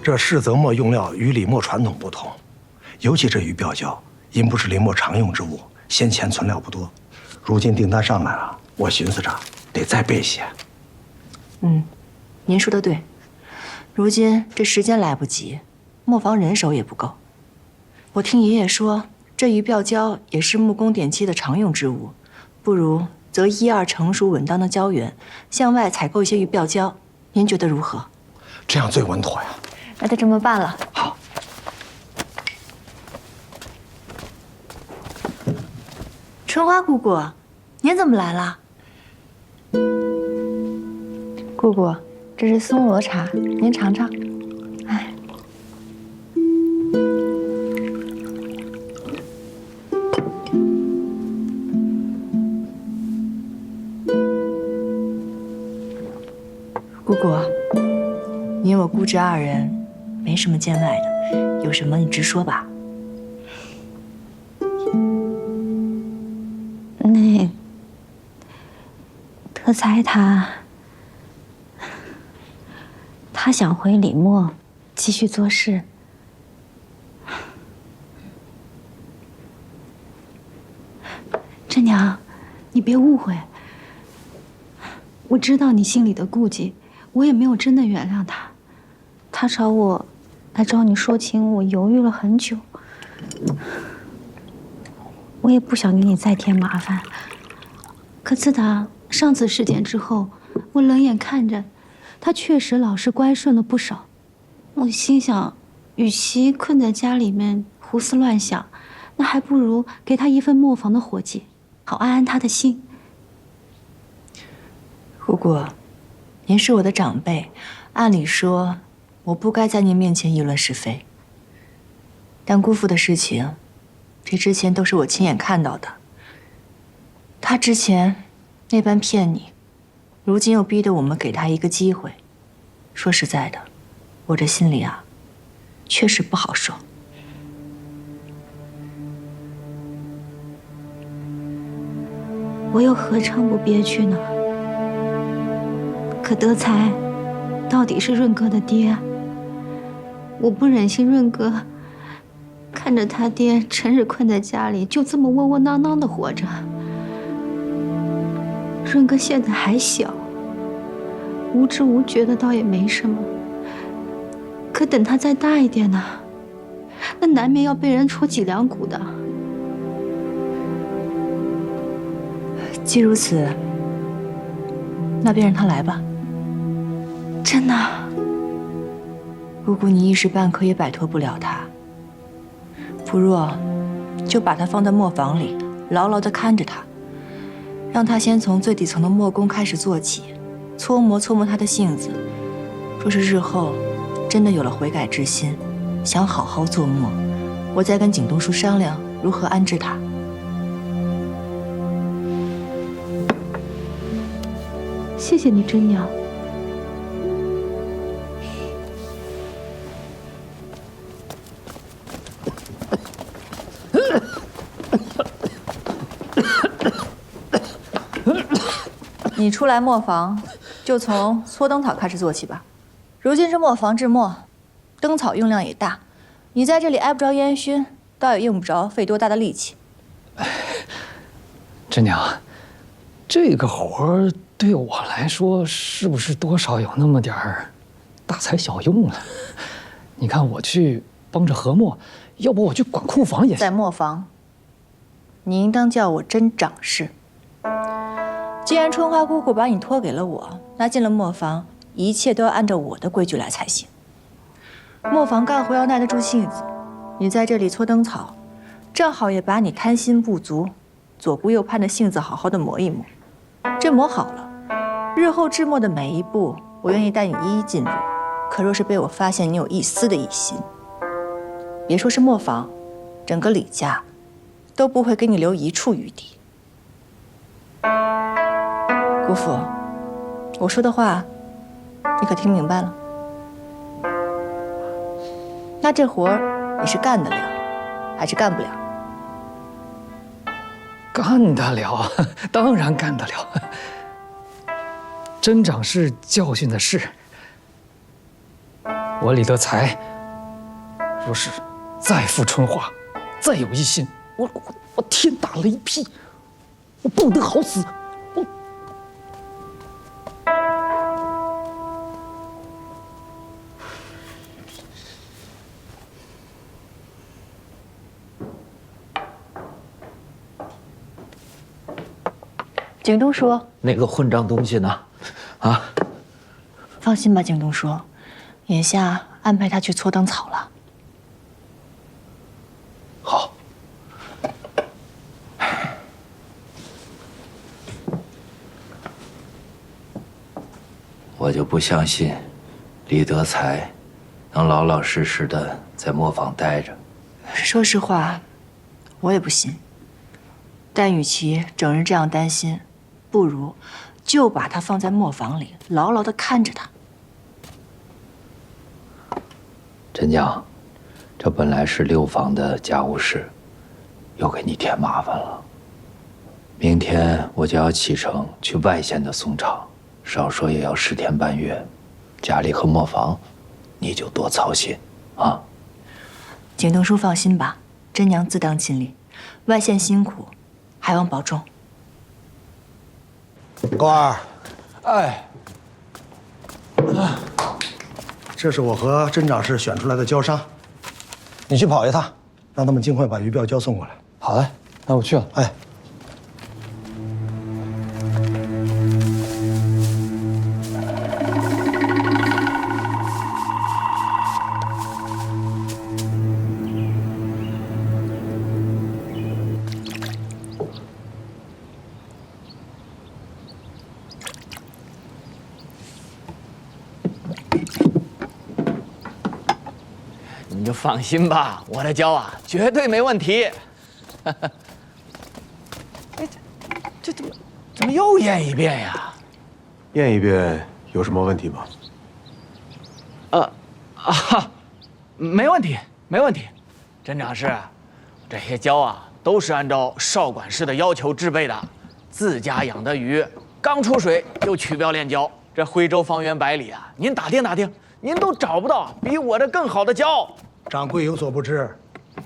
这世泽墨用料与李墨传统不同，尤其这鱼鳔胶，因不是李墨常用之物，先前存料不多。如今订单上来了，我寻思着得再备些。您说的对，如今这时间来不及，磨坊人手也不够。我听爷爷说，这鱼鳔胶也是木工点漆的常用之物，不如择1、2成熟稳当的胶源，向外采购一些鱼鳔胶。您觉得如何？这样最稳妥呀。那就这么办了。好。春花姑姑，您怎么来了？姑姑，这是松萝茶，您尝尝。哎，姑姑，你我姑侄2人没什么见外的，有什么你直说吧。那德才他想回李墨继续做事。真娘，你别误会，我知道你心里的顾忌，我也没有真的原谅他。他找我来找你说情，我犹豫了很久。我也不想给你再添麻烦，可自打上次事件之后，我冷眼看着他确实老实乖顺了不少。我心想，与其困在家里面胡思乱想，那还不如给他一份磨坊的活计，好安安他的心。姑姑，您是我的长辈，按理说我不该在您面前议论是非。但姑父的事情，这之前都是我亲眼看到的。他之前那般骗你，如今又逼得我们给他一个机会。说实在的，我这心里啊，确实不好受。我又何尝不憋屈呢？可德才到底是润哥的爹，我不忍心润哥看着他爹成日困在家里，就这么窝窝囊囊的活着。润哥现在还小，无知无觉的倒也没什么，可等他再大一点呢，那难免要被人戳脊梁骨的。既如此，那便让他来吧。真的？姑姑，你一时半刻也摆脱不了他。不若，就把他放在磨坊里，牢牢地看着他，让他先从最底层的磨工开始做起，搓磨他的性子。若是日后真的有了悔改之心，想好好做磨，我再跟景东叔商量如何安置他。谢谢你，真娘。你初来磨坊，就从搓灯草开始做起吧。如今这磨坊制墨，灯草用量也大，你在这里挨不着烟熏，倒也用不着费多大的力气。真娘，这个活儿对我来说，是不是多少有那么点儿大材小用了？你看我去帮着和墨，要不我去管库房也行。在磨坊，你应当叫我真长士。既然春花姑姑把你托给了我，那进了磨坊，一切都要按照我的规矩来才行。磨坊干活要耐得住性子，你在这里搓灯草，正好也把你贪心不足、左顾右盼的性子好好的磨一磨。这磨好了，日后制墨的每一步，我愿意带你一一进入。可若是被我发现你有一丝的异心，别说是磨坊，整个李家都不会给你留一处余地。姑父，我说的话，你可听明白了？那这活儿你是干得了，还是干不了？干得了，当然干得了。真长士教训的是，我李德才，若是再赴春华，再有一心，我天打雷劈，我不得好死。景东叔，那个混账东西呢？啊！放心吧，景东叔，眼下安排他去搓灯草了。好。我就不相信李德才能老老实实的在磨坊待着。说实话，我也不信。但与其整日这样担心，不如就把他放在磨坊里，牢牢的看着他。陈江，这本来是六房的家务事，又给你添麻烦了。明天我就要启程去外县的宋厂，少说也要10天半月，家里和磨坊，你就多操心啊。景东叔放心吧，真娘自当尽力。外县辛苦，还望保重。高二，哎，这是我和甄长士选出来的交商，你去跑一趟，让他们尽快把鱼标交送过来。好嘞，那我去了。哎。你就放心吧，我的胶啊，绝对没问题。哎，这怎么又验一遍呀？验一遍有什么问题吗？没问题，没问题。甄长士，这些胶啊，都是按照邵管事的要求制备的，自家养的鱼，刚出水就取标炼胶。这徽州方圆百里啊，您打听打听，您都找不到比我这更好的胶。掌柜有所不知，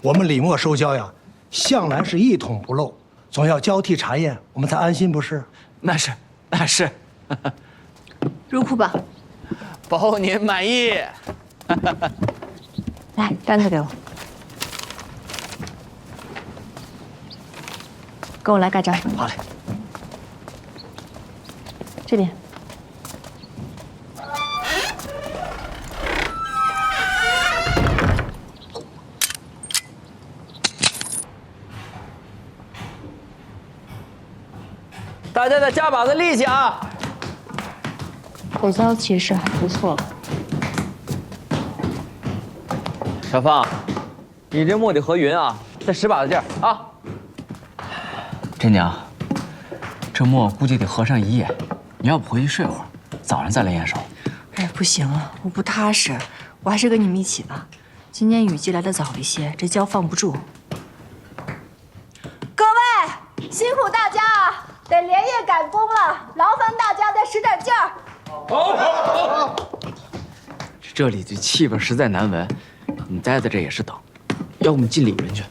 我们李墨收胶呀，向来是一桶不漏，总要交替查验，我们才安心，不是？那是，那是。入库吧。包您满意。来，单子给我。跟我来盖章。好嘞。这边。大家再加把子力气啊！口胶其实还不错。小芳，你这墨得和匀啊，再使把子劲儿啊！甄娘，这墨估计得合上一夜，你要不回去睡会儿，早上再来验收。哎，不行啊，我不踏实，我还是跟你们一起吧。今年雨季来的早一些，这胶放不住。各位，辛苦大家啊！得连夜赶工了，劳烦大家再使点劲儿。好。这里的气味实在难闻，你待在这也是等，要不你进里边去，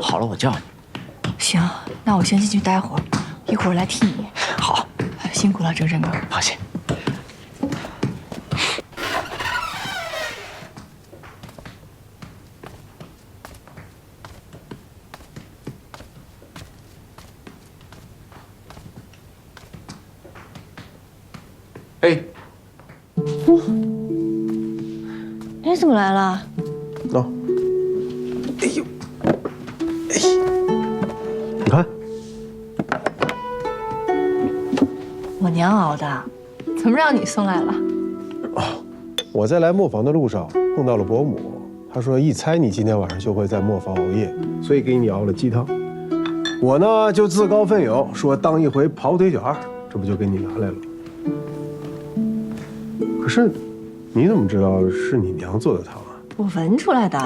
好了我叫你。行，那我先进去待会儿，一会儿来替你。好，辛苦了，征征哥。放心。哎，你怎么来了？喏，哎呦，哎，你看，我娘熬的，怎么让你送来了？我在来磨坊的路上碰到了伯母，她说一猜你今天晚上就会在磨坊熬夜，所以给你熬了鸡汤。我呢就自告奋勇说当一回跑腿卷，这不就给你拿来了。可是，你怎么知道是你娘做的汤啊？我闻出来的。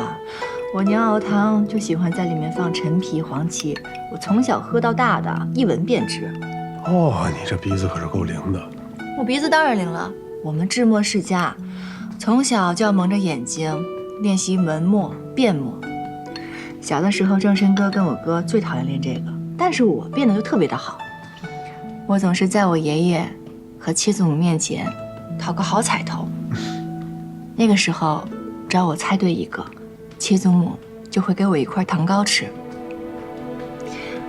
我娘熬汤就喜欢在里面放陈皮、黄芪，我从小喝到大的，一闻便知。哦，你这鼻子可是够灵的。我鼻子当然灵了。我们制墨世家，从小就要蒙着眼睛练习文墨、变墨。小的时候，正申哥跟我哥最讨厌练这个，但是我变得就特别的好。我总是在我爷爷和七祖母面前讨个好彩头。那个时候，只要我猜对一个，七祖母就会给我一块糖糕吃。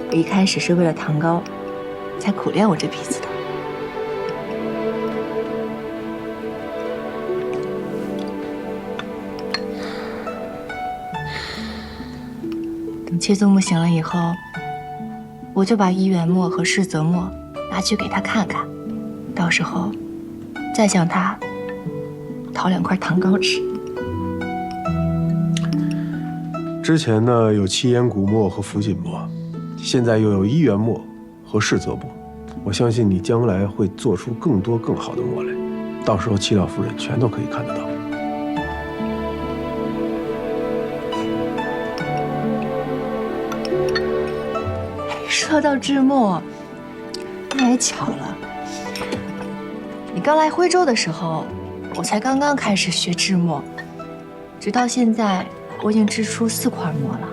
我一开始是为了糖糕，才苦练我这鼻子的。等七祖母醒了以后，我就把一元墨和世泽墨拿去给她看看，到时候再向她讨2块糖糕吃。之前呢有七言古墨和福锦墨，现在又有一元墨和世泽墨，我相信你将来会做出更多更好的墨来，到时候七老夫人全都可以看得到。说到制墨，那也巧了，你刚来徽州的时候，我才刚刚开始学制墨，直到现在，我已经制出4块墨了。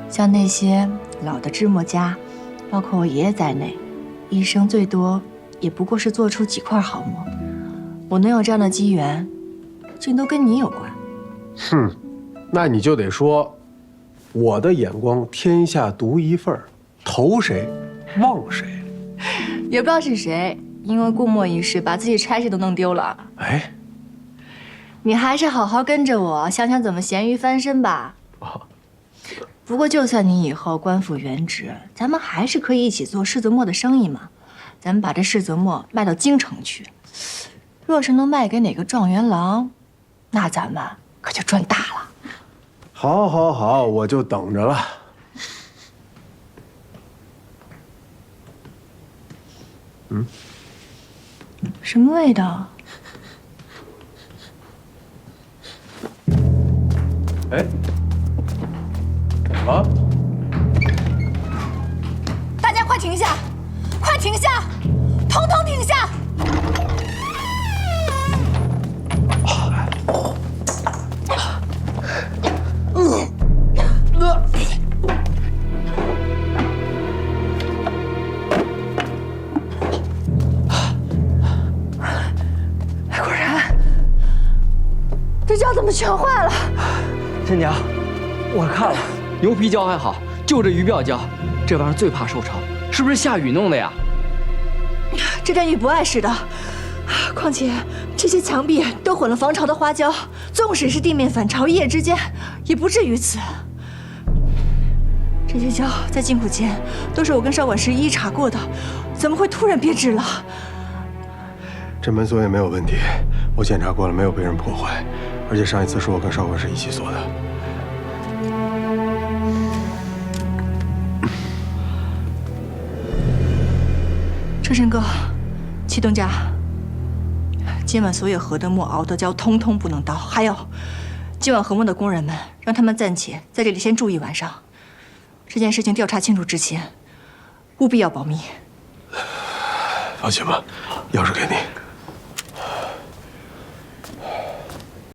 像那些老的制墨家，包括我爷爷在内，一生最多也不过是做出几块好墨。我能有这样的机缘，竟都跟你有关。哼，那你就得说，我的眼光天下独一份儿，投谁忘谁。也不知道是谁，因为过墨一事把自己差事都弄丢了。哎，你还是好好跟着我，想想怎么咸鱼翻身吧。不过，就算你以后官复原职，咱们还是可以一起做世泽墨的生意嘛。咱们把这世泽墨卖到京城去，若是能卖给哪个状元郎，那咱们可就赚大了。好，好，好，我就等着了。嗯，什么味道？哎，啊！大家快停下！快停下！统统停下！果然，这胶怎么全坏了？陈娘，我看了，牛皮胶还好，就这鱼鳔胶，这玩意儿最怕受潮，是不是下雨弄的呀？这点雨不碍事的，况且这些墙壁都混了防潮的花胶，纵使是地面反潮，一夜之间也不至于此。这些胶在进库前都是我跟少管事一一查过的，怎么会突然变质了？这门锁也没有问题，我检查过了，没有被人破坏，而且上一次是我跟少管事一起锁的。车神哥，启东家，今晚所有和的墨熬的胶通通不能倒，还有，今晚和墨的工人们，让他们暂且在这里先住1晚上。这件事情调查清楚之前，务必要保密。放心吧，钥匙给你。